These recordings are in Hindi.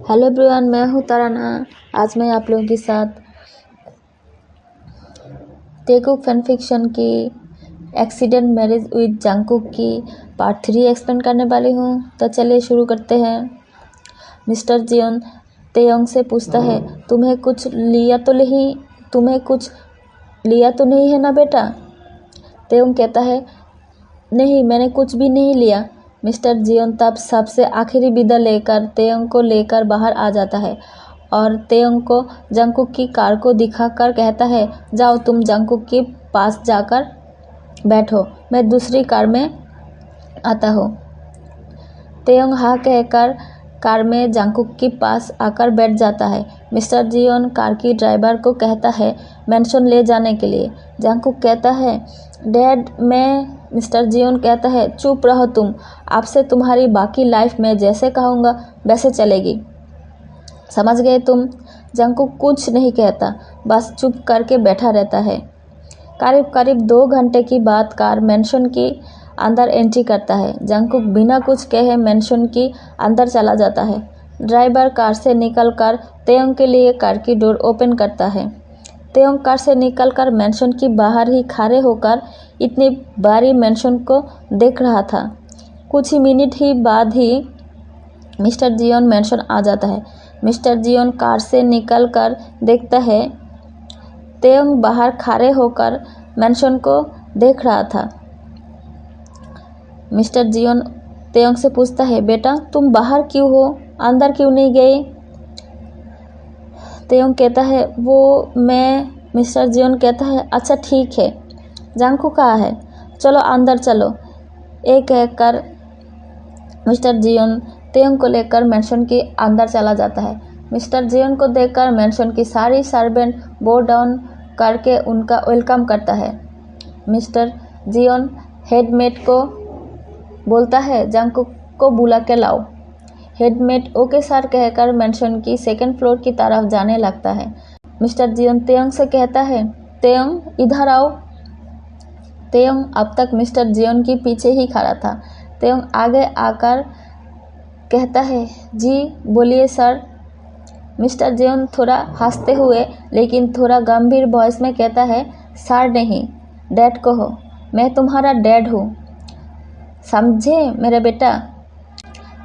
हेलो एवरीवन, मैं हूँ तराना। आज मैं आप लोगों के साथ टेकूक फैन फिक्शन की एक्सीडेंट मैरिज विद जंगकुक की पार्ट 3 एक्सप्लेन करने वाली हूँ। तो चलिए शुरू करते हैं। मिस्टर जियोन तेयोंग से पूछता है, तुम्हें कुछ लिया तो नहीं है ना बेटा? तेयोंग कहता है, नहीं, मैंने कुछ भी नहीं लिया। मिस्टर जियोन तब सबसे आखिरी विदा लेकर तेयोंग को लेकर बाहर आ जाता है और तेयोंग को जंगकुक की कार को दिखाकर कहता है, जाओ तुम जंगकुक के पास जाकर बैठो, मैं दूसरी कार में आता हूँ। तेयोंग हाँ कहकर कार में जंगकुक के पास आकर बैठ जाता है। मिस्टर जियोन कार की ड्राइवर को कहता है मैंशन ले जाने के लिए। जंगकुक कहता है, डैड मैं। मिस्टर जियोन कहता है, चुप रहो तुम, आपसे तुम्हारी बाकी लाइफ में जैसे कहूँगा वैसे चलेगी, समझ गए तुम? जंगकुक कुछ नहीं कहता, बस चुप करके बैठा रहता है। करीब 2 घंटे की बाद कार मैंशन के अंदर एंट्री करता है। जंगकुक बिना कुछ कहे मैंशन के अंदर चला जाता है। ड्राइवर कार से निकलकर तेयोंग के लिए कार की डोर ओपन करता है। तेयोंग कार से निकलकर मैंशन के बाहर ही खड़े होकर इतनी बड़ी मैंशन को देख रहा था। कुछ ही मिनट ही बाद ही मिस्टर जियोन मैंशन आ जाता है। मिस्टर जियोन कार से निकलकर देखता है तेयोंग बाहर खड़े होकर मैंशन को देख रहा था। मिस्टर जियोन तेयोंग से पूछता है, बेटा तुम बाहर क्यों हो, अंदर क्यों नहीं गए? तेयोंग कहता है, वो मैं। मिस्टर जियोन कहता है, अच्छा ठीक है, जंगकुक कहाँ है, चलो अंदर चलो। ये कहकर मिस्टर जियोन तेयोंग को लेकर मैंशन के अंदर चला जाता है। मिस्टर जियोन को देखकर मैंशन की सारी सर्वेंट बो डाउन करके उनका वेलकम करता है। मिस्टर जियोन हेडमेट को बोलता है, जंगकुक को बुला के लाओ। हेडमेट ओके सर कहकर मैंशन की 2nd फ्लोर की तरफ जाने लगता है। मिस्टर जियोन तेयोंग से कहता है, तेयोंग इधर आओ। तेयोंग अब तक मिस्टर जियोन के पीछे ही खड़ा था। तेयोंग आगे आकर कहता है, जी बोलिए सर। मिस्टर जियोन थोड़ा हंसते हुए लेकिन थोड़ा गंभीर वॉइस में कहता है, सर नहीं, डैड कहो, मैं तुम्हारा डैड हूँ, समझे मेरे बेटा?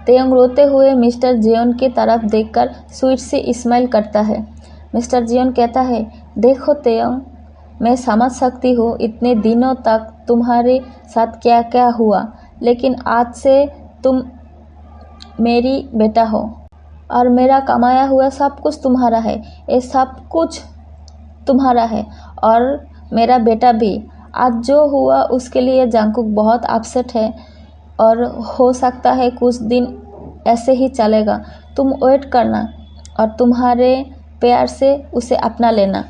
तेयोंग रोते हुए मिस्टर जियोन की तरफ देखकर स्वीट सी स्माइल करता है। मिस्टर जियोन कहता है, देखो तेयोंग, मैं समझ सकती हूँ इतने दिनों तक तुम्हारे साथ क्या क्या हुआ, लेकिन आज से तुम मेरी बेटा हो और मेरा कमाया हुआ सब कुछ तुम्हारा है। ये सब कुछ तुम्हारा है और मेरा बेटा भी। आज जो हुआ उसके लिए जंगकुक बहुत अपसेट है और हो सकता है कुछ दिन ऐसे ही चलेगा। तुम वेट करना और तुम्हारे प्यार से उसे अपना लेना।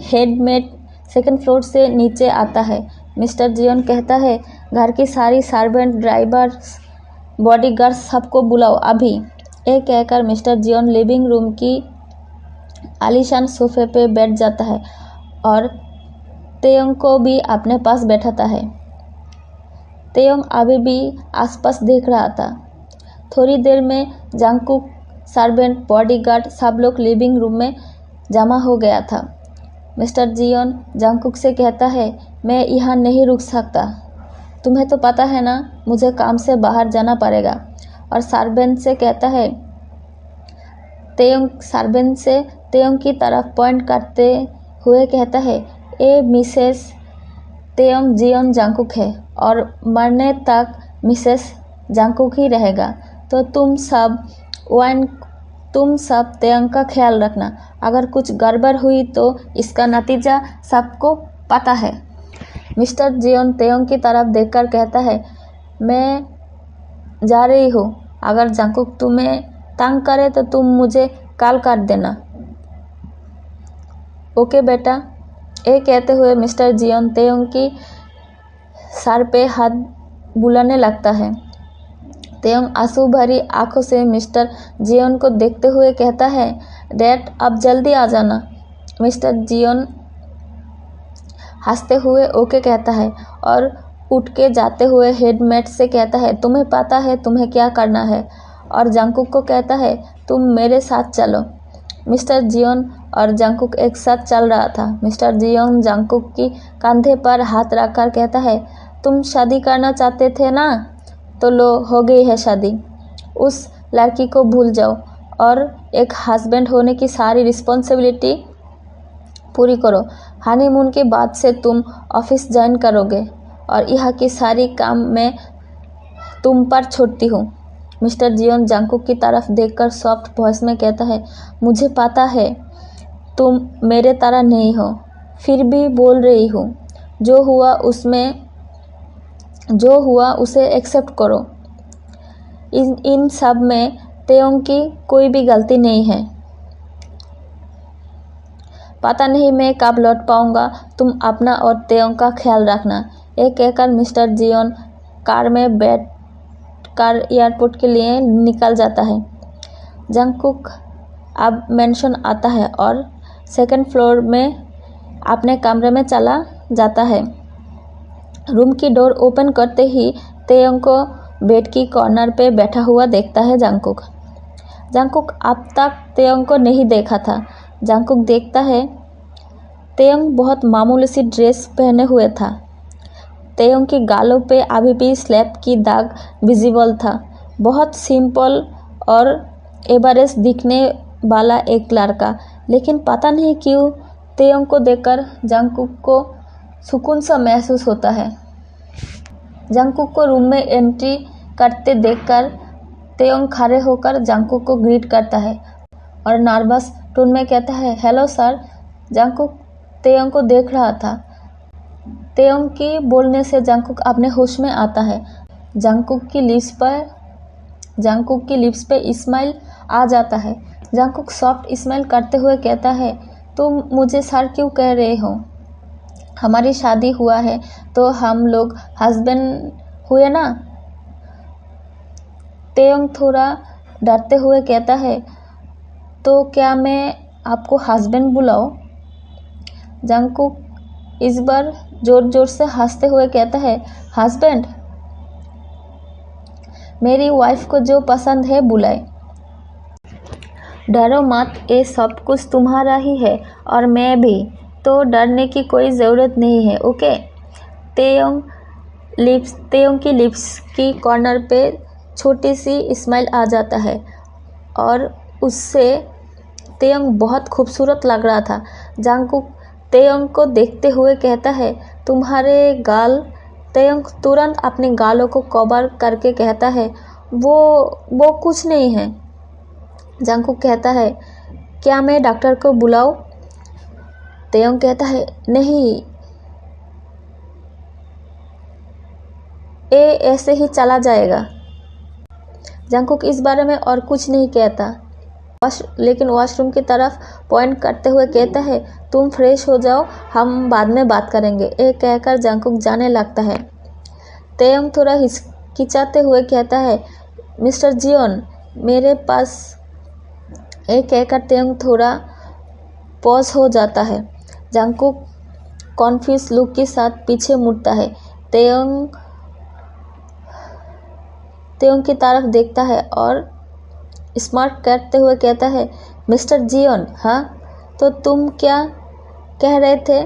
हेडमेट 2nd फ्लोर से नीचे आता है। मिस्टर जियोन कहता है, घर की सारी सर्वेंट, ड्राइवर्स, बॉडीगार्ड्स सबको बुलाओ अभी। ये कहकर मिस्टर जियोन लिविंग रूम की आलीशान सोफे पे बैठ जाता है और तेयोंग को भी अपने पास बैठाता है। तेयोंग अभी भी आसपास देख रहा था। थोड़ी देर में जंगकुक, सर्वेंट, बॉडीगार्ड सब लोग लिविंग रूम में जमा हो गया था। मिस्टर जियोन जंगकुक से कहता है, मैं यहाँ नहीं रुक सकता, तुम्हें तो पता है ना, मुझे काम से बाहर जाना पड़ेगा। और सर्वेंट से कहता है, सर्वेंट से तेयोंग की तरफ पॉइंट करते हुए कहता है, ए मिसेस तेयोंग जियोन जंगकुक है और मरने तक मिसेस जंगकुक ही रहेगा। तो तुम सब तेयोंग का ख्याल रखना। अगर कुछ गड़बड़ हुई तो इसका नतीजा सबको पता है। मिस्टर जियोन तेयोंग की तरफ देखकर कहता है, मैं जा रही हूँ, अगर जंगकुक तुम्हें तंग करे तो तुम मुझे कॉल कर देना। ओके बेटा। ये कहते हुए मिस्टर जियोन तेयोंग की सर पे हाथ बुलाने लगता है। तेयोंग आंसू भरी आंखों से मिस्टर जियोन को देखते हुए कहता है, डैड अब जल्दी आ जाना। मिस्टर जियोन हंसते हुए ओके कहता है और उठ के जाते हुए हेडमेट से कहता है, तुम्हें पता है तुम्हें क्या करना है और जंगकुक को कहता है तुम मेरे साथ चलो। मिस्टर जियोन और जंगकुक एक साथ चल रहा था। मिस्टर जियोन जंगकुक की कंधे पर हाथ रखकर कहता है तुम शादी करना चाहते थे ना, तो लो हो गई है शादी। उस लड़की को भूल जाओ और एक हस्बैंड होने की सारी रिस्पॉन्सिबिलिटी पूरी करो। हनीमून के बाद से तुम ऑफिस ज्वाइन करोगे और यहाँ की सारी काम मैं तुम पर छोड़ती हूँ। मिस्टर जियोन जंगकुक की तरफ देखकर सॉफ्ट वॉइस में कहता है मुझे पता है तुम मेरे तरह नहीं हो, फिर भी बोल रही हूँ। जो हुआ उसे एक्सेप्ट करो। इन सब में तेयोंग की कोई भी गलती नहीं है। पता नहीं मैं कब लौट पाऊंगा, तुम अपना और तेयोंग का ख्याल रखना। एक कहकर मिस्टर जियोन कार में बैठ कर एयरपोर्ट के लिए निकल जाता है। जंगकुक अब मेंशन आता है और सेकंड फ्लोर में अपने कमरे में चला जाता है। रूम की डोर ओपन करते ही तेयोंग को बेड की कॉर्नर पे बैठा हुआ देखता है जंगकुक अब तक तेयोंग को नहीं देखा था। जंगकुक देखता है तेयोंग बहुत मामूली सी ड्रेस पहने हुए था। तेयोंग के गालों पे अभी भी स्लैप की दाग विजिबल था। बहुत सिंपल और एवरेज दिखने वाला एक लड़का, लेकिन पता नहीं क्यों तेयोंग को देखकर जंगकुक को सुकून सा महसूस होता है। जंगकुक को रूम में एंट्री करते देखकर तेयोंग खड़े होकर जंगकुक को ग्रीट करता है और नर्वस टोन में कहता है हेलो सर। जंगकुक तेयोंग को देख रहा था। तेयोंग के बोलने से जंगकुक अपने होश में आता है। जंगकुक की लिप्स पे स्माइल आ जाता है। जंगकुक सॉफ्ट स्माइल करते हुए कहता है तुम मुझे सर क्यों कह रहे हो? हमारी शादी हुआ है तो हम लोग हस्बैंड हुए ना। तेयोंग थोड़ा डरते हुए कहता है तो क्या मैं आपको हस्बैंड बुलाऊं? जंगकुक इस बार जोर जोर से हंसते हुए कहता है हस्बैंड? मेरी वाइफ को जो पसंद है बुलाए। डरो मत, ये सब कुछ तुम्हारा ही है और मैं भी, तो डरने की कोई ज़रूरत नहीं है, ओके। तेयोंग की लिप्स की कॉर्नर पे छोटी सी स्माइल आ जाता है और उससे तेयोंग बहुत खूबसूरत लग रहा था। जंगकुक तेयोंग को देखते हुए कहता है तुम्हारे गाल। तेयोंग तुरंत अपने गालों को कवर करके कहता है वो कुछ नहीं है। जंगकुक कहता है क्या मैं डॉक्टर को बुलाऊं? तेयोंग कहता है नहीं, ये ऐसे ही चला जाएगा। जंगकुक इस बारे में और कुछ नहीं कहता, लेकिन वॉशरूम की तरफ पॉइंट करते हुए कहता है तुम फ्रेश हो जाओ, हम बाद में बात करेंगे। ये कहकर जंगकुक जाने लगता है। तेयोंग थोड़ा हिचकिचाते हुए कहता है मिस्टर जियोन मेरे पास। ये कहकर तेयोंग थोड़ा पॉज हो जाता है। जंगकुक कॉन्फ्यूज लुक के साथ पीछे मुड़ता है। तेयोंग की तरफ देखता है और स्मार्ट करते हुए कहता है मिस्टर जियोन। हाँ, तो तुम क्या कह रहे थे?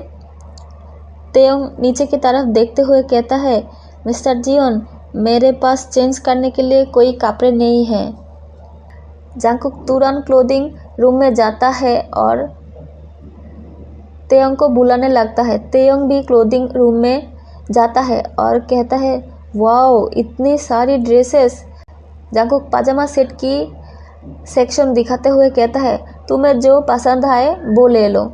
तेयोंग नीचे की तरफ देखते हुए कहता है मिस्टर जियोन मेरे पास चेंज करने के लिए कोई कपड़े नहीं है। जंगकुक तुरंत क्लोथिंग रूम में जाता है और तेयोंग को बुलाने लगता है। तेयोंग भी क्लोथिंग रूम में जाता है और कहता है वाओ इतनी सारी ड्रेसेस। जंगकुक पाजामा सेट की सेक्शन दिखाते हुए कहता है तुम्हें जो पसंद आए वो ले लो।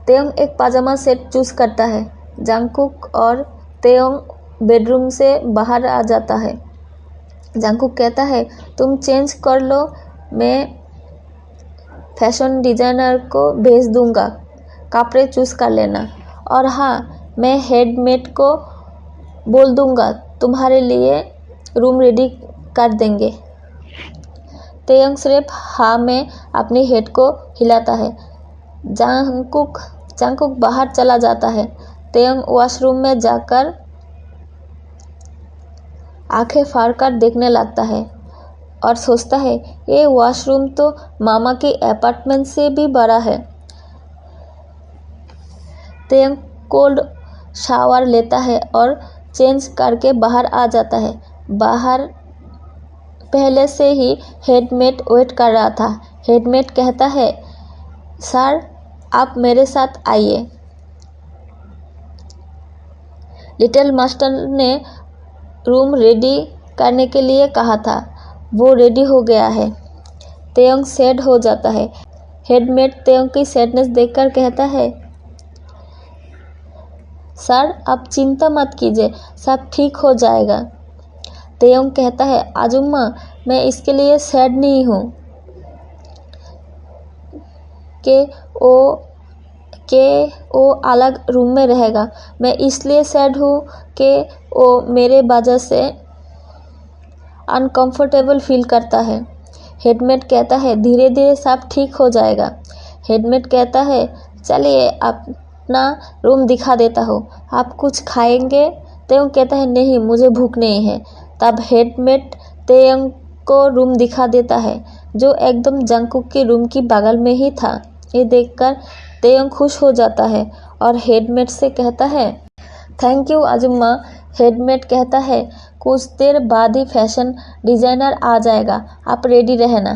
तेयोंग एक पाजामा सेट चूज करता है। जंगकुक और तेयोंग बेडरूम से बाहर आ जाता है। जंगकुक कहता है तुम चेंज कर लो, मैं फैशन डिज़ाइनर को भेज दूंगा, कपड़े चूज कर लेना। और हाँ, मैं हेडमेड को बोल दूंगा तुम्हारे लिए रूम रेडी कर देंगे। तेयोंग सिर्फ हाँ में अपनी हेड को हिलाता है। जंगकुक बाहर चला जाता है। तेयोंग वॉशरूम में जाकर आंखें फाड़ कर देखने लगता है। और सोचता है ये वॉशरूम तो मामा के अपार्टमेंट से भी बड़ा है। तेयंग कोल्ड शावर लेता है और चेंज करके बाहर आ जाता है। बाहर पहले से ही हेडमेट वेट कर रहा था। हेडमेट कहता है, सर आप मेरे साथ आइए। लिटिल मास्टर ने रूम रेडी करने के लिए कहा था, वो रेडी हो गया है। तेयंग सैड हो जाता है। हेडमेट तेयंग की सैडनेस देखकर कहता है, सर आप चिंता मत कीजिए, सब ठीक हो जाएगा। तेयंग कहता है, आजुम्मा मैं इसके लिए सैड नहीं हूँ कि वो अलग रूम में रहेगा। मैं इसलिए सैड हूँ कि वो मेरे वजह से अनकंफर्टेबल फील करता है। हेडमेट कहता है, धीरे धीरे सब ठीक हो जाएगा। हेडमेट कहता है, चलिए अपना रूम दिखा देता हूँ, आप कुछ खाएंगे? तेयंग कहता है, नहीं मुझे भूख नहीं है। तब हेडमेट तेयंग को रूम दिखा देता है, जो एकदम जंगकुक के रूम की बगल में ही था। ये देखकर तेयंग खुश हो जाता है और हेडमेट से कहता है, थैंक यू आजुम्मा। हेडमेट कहता है, कुछ देर बाद ही फैशन डिज़ाइनर आ जाएगा, आप रेडी रहना।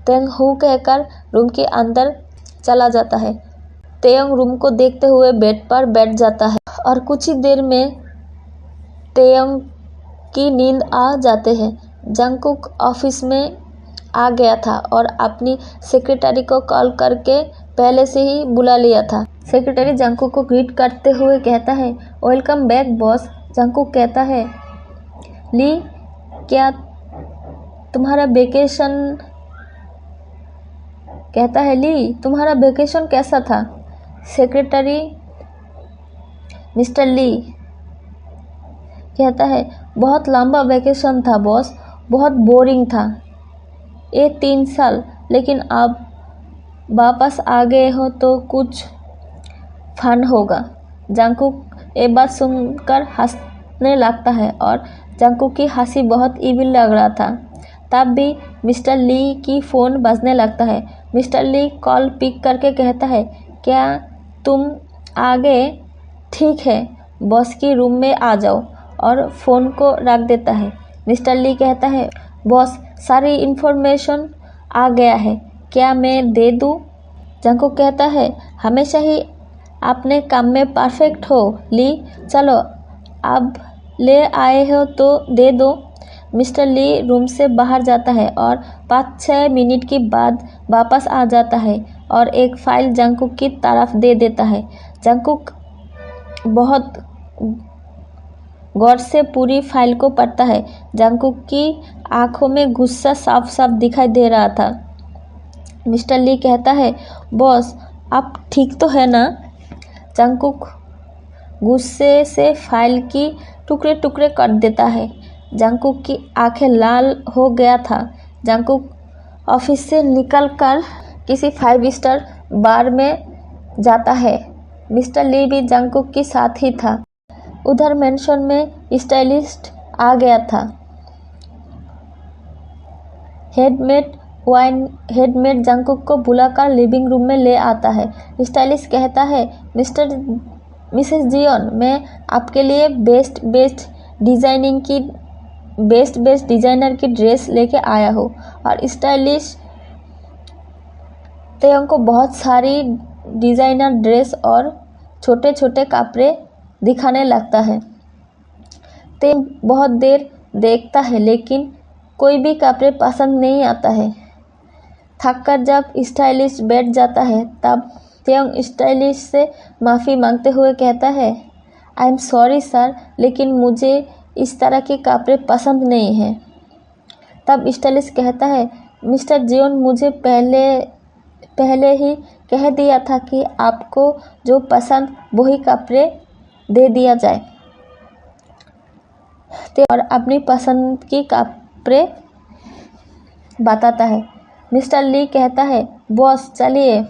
तेयंग हूँ कहकर रूम के अंदर चला जाता है। तेयंग रूम को देखते हुए बेड पर बैठ जाता है और कुछ ही देर में तेयंग की नींद आ जाते हैं। जंगकुक ऑफिस में आ गया था और अपनी सेक्रेटरी को कॉल करके पहले से ही बुला लिया था। सेक्रेटरी जंगकुक को ग्रीट करते हुए कहता है, वेलकम बैक बॉस। जंगकुक कहता है, ली क्या तुम्हारा वेकेशन कैसा था? सेक्रेटरी मिस्टर ली कहता है, बहुत लंबा वेकेशन था बॉस, बहुत बोरिंग था ये 3 साल, लेकिन अब वापस आ गए हो तो कुछ फन होगा। जंगकुक ये बात सुनकर हंसने लगता है और जंगकुक की हंसी बहुत इविल लग रहा था। तब भी मिस्टर ली की फ़ोन बजने लगता है। मिस्टर ली कॉल पिक करके कहता है, क्या तुम आ गए? ठीक है, बॉस की रूम में आ जाओ, और फ़ोन को रख देता है। मिस्टर ली कहता है, बॉस सारी इन्फॉर्मेशन आ गया है, क्या मैं दे दूँ? जंगकुक कहता है, हमेशा ही अपने काम में परफेक्ट हो ली, चलो अब ले आए हो तो दे दो। मिस्टर ली रूम से बाहर जाता है और 5-6 मिनट के बाद वापस आ जाता है और एक फ़ाइल जंगकुक की तरफ दे देता है। जंगकुक बहुत गौर से पूरी फाइल को पढ़ता है। जंगकुक की आंखों में गुस्सा साफ साफ दिखाई दे रहा था। मिस्टर ली कहता है, बॉस आप ठीक तो है ना? जंगकुक गुस्से से फाइल की टुकड़े टुकड़े कर देता है। जंगकुक की आंखें लाल हो गया था। जंगकुक ऑफिस से निकलकर किसी 5 स्टार बार में जाता है। मिस्टर ली भी जंगकुक के साथ ही था। उधर मेंशन में स्टाइलिस्ट आ गया था। हेडमेट जंगकुक को बुलाकर लिविंग रूम में ले आता है। स्टाइलिस्ट कहता है, मिसेस जियोन, मैं आपके लिए बेस्ट डिज़ाइनर की ड्रेस लेके आया हूँ। और स्टाइलिस्ट तेयंग को बहुत सारी डिज़ाइनर ड्रेस और छोटे छोटे कपड़े दिखाने लगता है। तेयंग बहुत देर देखता है लेकिन कोई भी कपड़े पसंद नहीं आता है। थककर जब स्टाइलिस्ट बैठ जाता है तब तेयंग स्टाइलिस्ट से माफ़ी मांगते हुए कहता है, आई एम सॉरी सर, लेकिन मुझे इस तरह के कपड़े पसंद नहीं हैं। तब स्टाइलिस्ट कहता है, मिस्टर जियोन, मुझे पहले ही कह दिया था कि आपको जो पसंद वही कपड़े दे दिया जाए। और अपनी पसंद की कपड़े बताता है। मिस्टर ली कहता है, बॉस चलिए।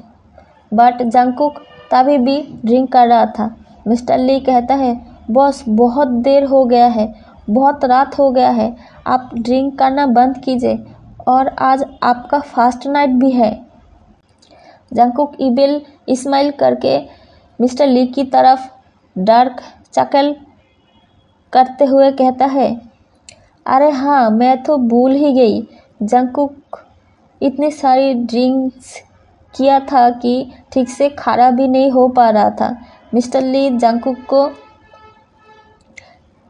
बट जंगकुक तभी भी ड्रिंक कर रहा था। मिस्टर ली कहता है, बॉस बहुत देर हो गया है, बहुत रात हो गया है, आप ड्रिंक करना बंद कीजिए और आज आपका फास्ट नाइट भी है। जंगकुक इविल स्माइल करके मिस्टर ली की तरफ डार्क चकल करते हुए कहता है, अरे हाँ, मैं तो भूल ही गई। जंगकुक इतनी सारी ड्रिंक्स किया था कि ठीक से खाना भी नहीं हो पा रहा था। मिस्टर ली जंगकुक को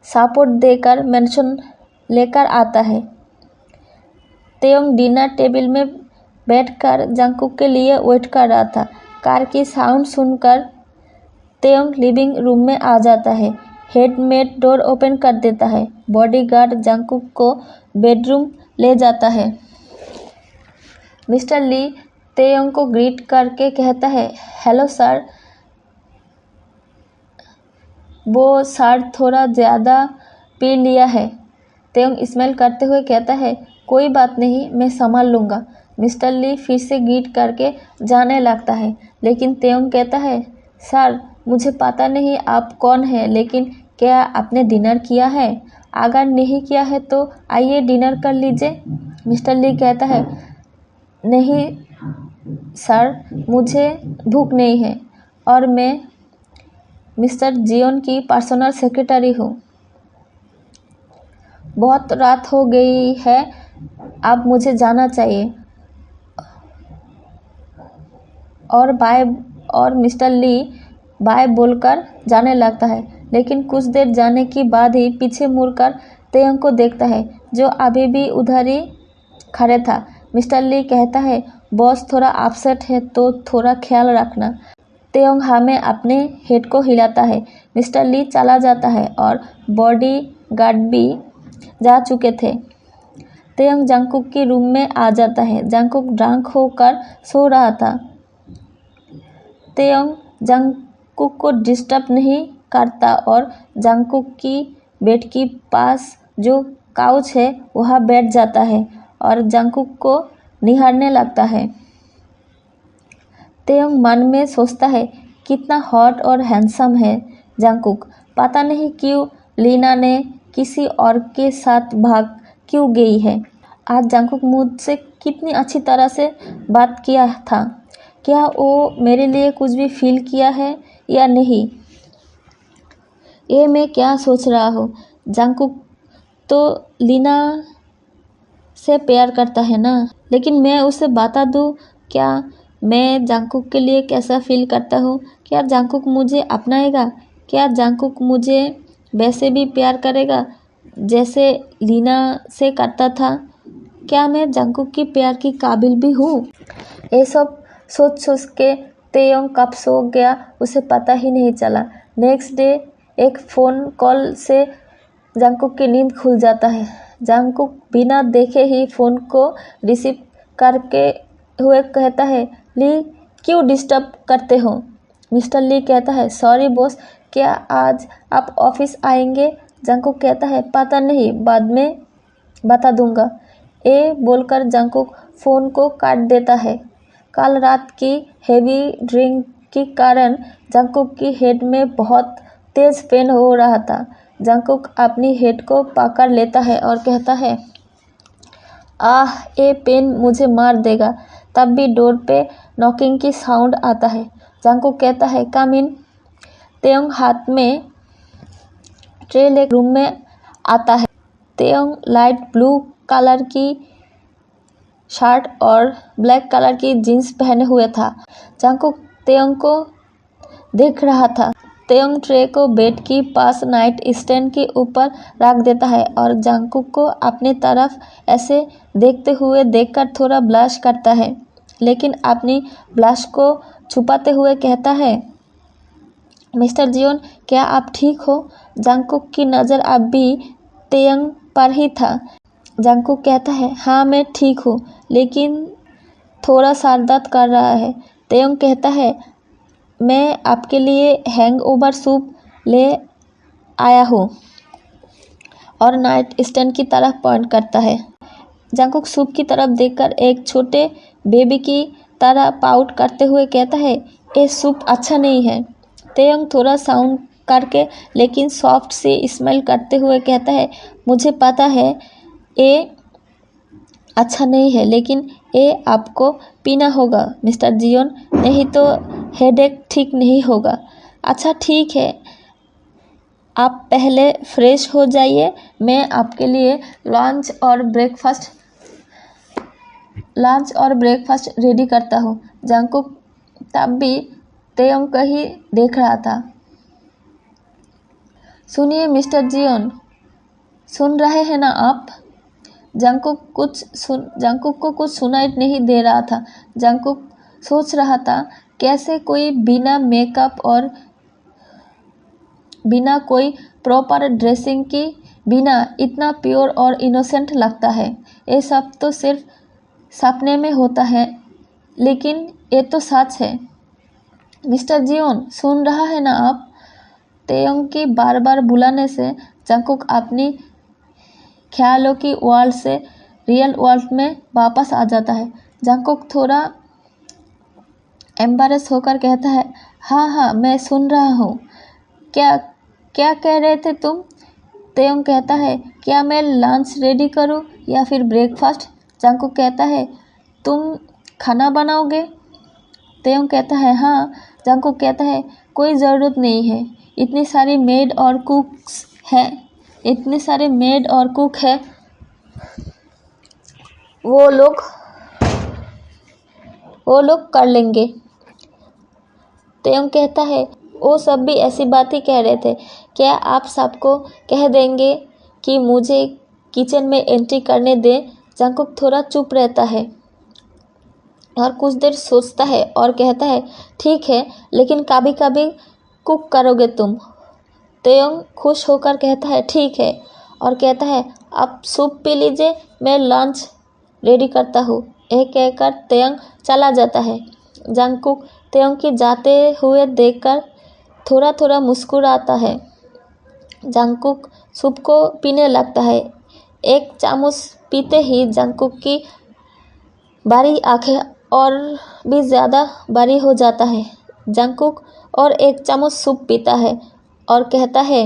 सपोर्ट देकर मेंशन लेकर आता है। तेयोंग डिनर टेबल में बैठकर जंगकुक के लिए वेट कर रहा था। कार की साउंड सुनकर तेयोंग लिविंग रूम में आ जाता है। हेडमेड डोर ओपन कर देता है। बॉडीगार्ड जंगकुक को बेडरूम ले जाता है। मिस्टर ली तेयोंग को ग्रीट करके कहता है, हेलो सर। वो सर थोड़ा ज़्यादा पी लिया है। तेयोंग स्माइल करते हुए कहता है, कोई बात नहीं, मैं संभाल लूँगा। मिस्टर ली फिर से ग्रीट करके जाने लगता है, लेकिन तेयोंग कहता है, सर मुझे पता नहीं आप कौन हैं, लेकिन क्या आपने डिनर किया है? अगर नहीं किया है तो आइए डिनर कर लीजिए। मिस्टर ली कहता है, नहीं सर, मुझे भूख नहीं है और मैं मिस्टर जियोन की पर्सनल सेक्रेटरी हूँ। बहुत रात हो गई है, अब मुझे जाना चाहिए। और बाय। और मिस्टर ली बाय बोलकर जाने लगता है, लेकिन कुछ देर जाने के बाद ही पीछे मुड़कर तेयोंग को देखता है, जो अभी भी उधर ही खड़े था। मिस्टर ली कहता है, बॉस थोड़ा अपसेट है तो थोड़ा ख्याल रखना। तेयोंग हमें अपने हेड को हिलाता है। मिस्टर ली चला जाता है और बॉडी गार्ड भी जा चुके थे। तेयोंग जंगकुक के रूम में आ जाता है। जंगकुक ड्रंक होकर सो रहा था। तेयोंग जंगकुक को डिस्टर्ब नहीं करता और जंगकुक की बेड के पास जो काउच है वहाँ बैठ जाता है और जंगकुक को निहारने लगता है। तेयोंग मन में सोचता है, कितना हॉट और हैंडसम है जंगकुक। पता नहीं क्यों लीना ने किसी और के साथ भाग क्यों गई है। आज जंगकुक मुझसे कितनी अच्छी तरह से बात किया था। क्या वो मेरे लिए कुछ भी फील किया है या नहीं? ये मैं क्या सोच रहा हूँ? जंगकुक तो लीना से प्यार करता है ना, लेकिन मैं उसे बता दूँ क्या मैं जंगकुक के लिए कैसा फील करता हूँ? क्या जंगकुक मुझे अपनाएगा? क्या जंगकुक मुझे वैसे भी प्यार करेगा जैसे लीना से करता था? क्या मैं जंगकुक की प्यार की काबिल भी हूँ? ये सब सोच सोच के तेयोंग कब सो गया उसे पता ही नहीं चला। नेक्स्ट डे एक फ़ोन कॉल से जंगकुक की नींद खुल जाता है। जंगकुक बिना देखे ही फ़ोन को रिसीव करके हुए कहता है, ली क्यों डिस्टर्ब करते हो? मिस्टर ली कहता है, सॉरी बॉस, क्या आज आप ऑफिस आएंगे? जंगकुक कहता है, पता नहीं, बाद में बता दूंगा। ये बोलकर जंगकुक फ़ोन को काट देता है। कल रात की हेवी ड्रिंक के कारण जंगकुक की हेड में बहुत तेज़ पेन हो रहा था। जंगकुक अपनी हेड को पकड़ लेता है और कहता है, आह, ये पेन मुझे मार देगा। तब भी डोर पे नॉकिंग की साउंड आता है। जंगकुक कहता है, कम इन। तेयोंग हाथ में ट्रे ले रूम में आता है। तेयोंग लाइट ब्लू कलर की शर्ट और ब्लैक कलर की जीन्स पहने हुए था। जंगकुक तेयोंग को देख रहा था। तेयोंग ट्रे को बेड के पास नाइट स्टैंड के ऊपर रख देता है और जंगकुक को अपनी तरफ ऐसे देखते हुए देखकर थोड़ा ब्लश करता है, लेकिन अपनी ब्लश को छुपाते हुए कहता है, मिस्टर जियोन, क्या आप ठीक हो? जंगकुक की नज़र अब भी तेयोंग पर ही था। जंगकुक कहता है, हाँ मैं ठीक हूँ, लेकिन थोड़ा सर दर्द कर रहा है। तेयोंग कहता है, मैं आपके लिए हैंगओवर सूप ले आया हूँ और नाइट स्टैंड की तरफ पॉइंट करता है। जंगकुक सूप की तरफ देखकर एक छोटे बेबी की तरह पाउट करते हुए कहता है, ये सूप अच्छा नहीं है। तेयोंग थोड़ा साउंड करके लेकिन सॉफ्ट से स्माइल करते हुए कहता है, मुझे पता है ये अच्छा नहीं है, लेकिन ये आपको पीना होगा मिस्टर जियोन, नहीं तो हेडेक ठीक नहीं होगा। अच्छा ठीक है, आप पहले फ्रेश हो जाइए, मैं आपके लिए लंच और ब्रेकफास्ट रेडी करता हूँ। जंगकुक तब भी तेयोंग को ही देख रहा था। सुनिए मिस्टर जियोन, सुन रहे हैं ना आप? जंगकुक को कुछ सुनाई नहीं दे रहा था। जंगकुक सोच रहा था कैसे कोई बिना मेकअप और बिना कोई प्रॉपर ड्रेसिंग की बिना इतना प्योर और इनोसेंट लगता है। ये सब तो सिर्फ सपने में होता है, लेकिन ये तो सच है। मिस्टर जियोन, सुन रहा है ना आप? तेयोंग की बार बार बुलाने से जंगकुक अपनी ख्यालों की वर्ल्ड से रियल वर्ल्ड में वापस आ जाता है। जंगकुक थोड़ा एम्बैरेस होकर कहता है, हाँ मैं सुन रहा हूँ। क्या क्या कह रहे थे तुम? तेयोंग कहता है, क्या मैं लंच रेडी करूँ या फिर ब्रेकफास्ट? जंगकुक कहता है, तुम खाना बनाओगे? तेयोंग कहता है, हाँ। जंगकुक कहता है, कोई ज़रूरत नहीं है, इतनी सारी मेड और कुक है, वो लोग कर लेंगे। तेयोंग कहता है, वो सब भी ऐसी बात ही कह रहे थे, क्या आप सबको कह देंगे कि मुझे किचन में एंट्री करने दें? जंगकुक थोड़ा चुप रहता है और कुछ देर सोचता है और कहता है, ठीक है, लेकिन कभी कभी कुक करोगे तुम? तेयोंग खुश होकर कहता है, ठीक है, और कहता है, आप सूप पी लीजिए, मैं लंच रेडी करता हूँ। यह कहकर तेयोंग चला जाता है। जंगकुक तेयोंग की जाते हुए देखकर थोड़ा थोड़ा मुस्कुराता है। जंगकुक सूप को पीने लगता है। एक चम्मच पीते ही जंगकुक की बारी आंखें और भी ज़्यादा बारी हो जाता है। जंगकुक और एक चम्मच सूप पीता है और कहता है,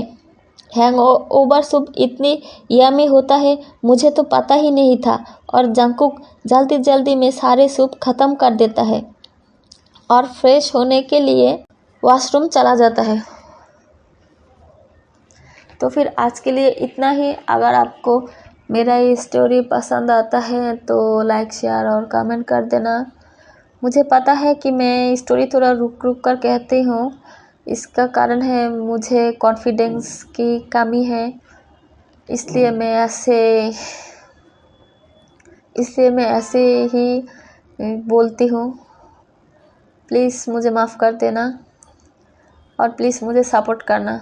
हैंगओवर सूप इतनी यम्मी होता है, मुझे तो पता ही नहीं था। और जंगकुक जल्दी जल्दी में सारे सूप ख़त्म कर देता है और फ्रेश होने के लिए वॉशरूम चला जाता है। तो फिर आज के लिए इतना ही। अगर आपको मेरा ये स्टोरी पसंद आता है तो लाइक, शेयर और कमेंट कर देना। मुझे पता है कि मैं स्टोरी थोड़ा रुक रुक कर कहती हूँ, इसका कारण है मुझे कॉन्फिडेंस की कमी है, इसलिए मैं ऐसे ही बोलती हूँ। प्लीज़ मुझे माफ़ कर देना और प्लीज़ मुझे सपोर्ट करना।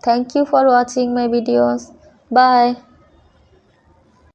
Thank you for watching my videos. Bye.